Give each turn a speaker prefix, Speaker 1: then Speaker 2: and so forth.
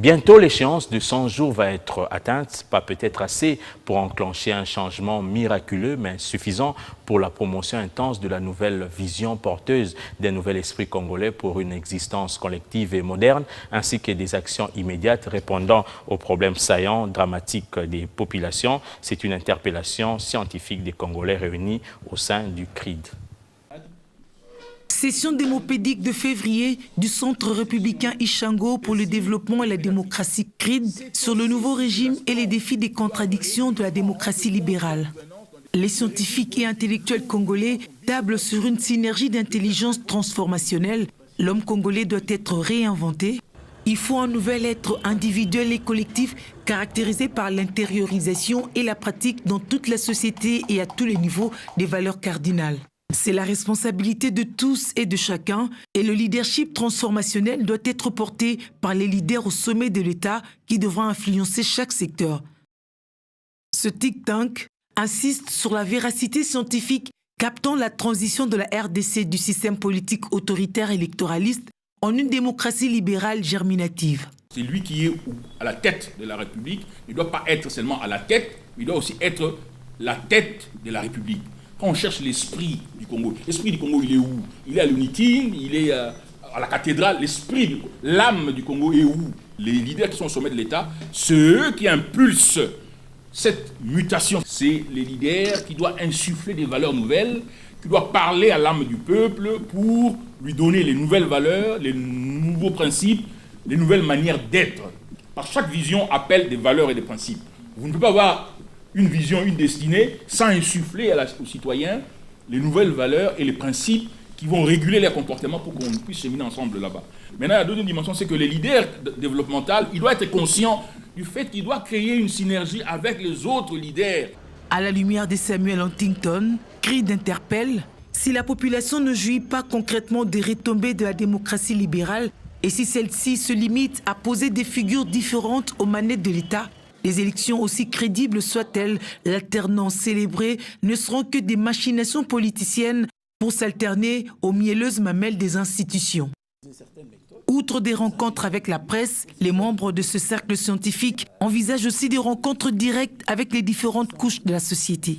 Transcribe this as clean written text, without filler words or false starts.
Speaker 1: Bientôt, l'échéance de 100 jours va être atteinte, pas peut-être assez pour enclencher un changement miraculeux, mais suffisant pour la promotion intense de la nouvelle vision porteuse d'un nouvel esprit congolais pour une existence collective et moderne, ainsi que des actions immédiates répondant aux problèmes saillants, dramatiques des populations. C'est une interpellation scientifique des Congolais réunis au sein du CRID.
Speaker 2: Session démopédique de février du Centre républicain Ishango pour le développement et la démocratie CRID sur le nouveau régime et les défis des contradictions de la démocratie libérale. Les scientifiques et intellectuels congolais tablent sur une synergie d'intelligence transformationnelle. L'homme congolais doit être réinventé. Il faut un nouvel être individuel et collectif caractérisé par l'intériorisation et la pratique dans toute la société et à tous les niveaux des valeurs cardinales. C'est la responsabilité de tous et de chacun, et le leadership transformationnel doit être porté par les leaders au sommet de l'État qui devront influencer chaque secteur. Ce think tank insiste sur la véracité scientifique captant la transition de la RDC du système politique autoritaire électoraliste en une démocratie libérale germinative.
Speaker 3: C'est lui qui est à la tête de la République. Il ne doit pas être seulement à la tête, mais il doit aussi être la tête de la République. Quand on cherche l'esprit du Congo, l'esprit du Congo, il est où? Il est à l'UNITIN, il est à la cathédrale. L'esprit, l'âme du Congo est où? Les leaders qui sont au sommet de l'État, c'est eux qui impulsent cette mutation. C'est les leaders qui doivent insuffler des valeurs nouvelles, qui doivent parler à l'âme du peuple pour lui donner les nouvelles valeurs, les nouveaux principes, les nouvelles manières d'être. Par chaque vision appelle des valeurs et des principes. Vous ne pouvez pas avoir une vision, une destinée, sans insuffler aux citoyens les nouvelles valeurs et les principes qui vont réguler les comportements pour qu'on puisse cheminer ensemble là-bas. Maintenant, la deuxième dimension, c'est que les leaders développementaux, ils doivent être conscients du fait qu'ils doivent créer une synergie avec les autres leaders.
Speaker 2: À la lumière de Samuel Huntington, CRID interpelle: si la population ne jouit pas concrètement des retombées de la démocratie libérale et si celle-ci se limite à poser des figures différentes aux manettes de l'État, les élections, aussi crédibles soient-elles, l'alternance célébrée ne seront que des machinations politiciennes pour s'alterner aux mielleuses mamelles des institutions. Outre des rencontres avec la presse, les membres de ce cercle scientifique envisagent aussi des rencontres directes avec les différentes couches de la société.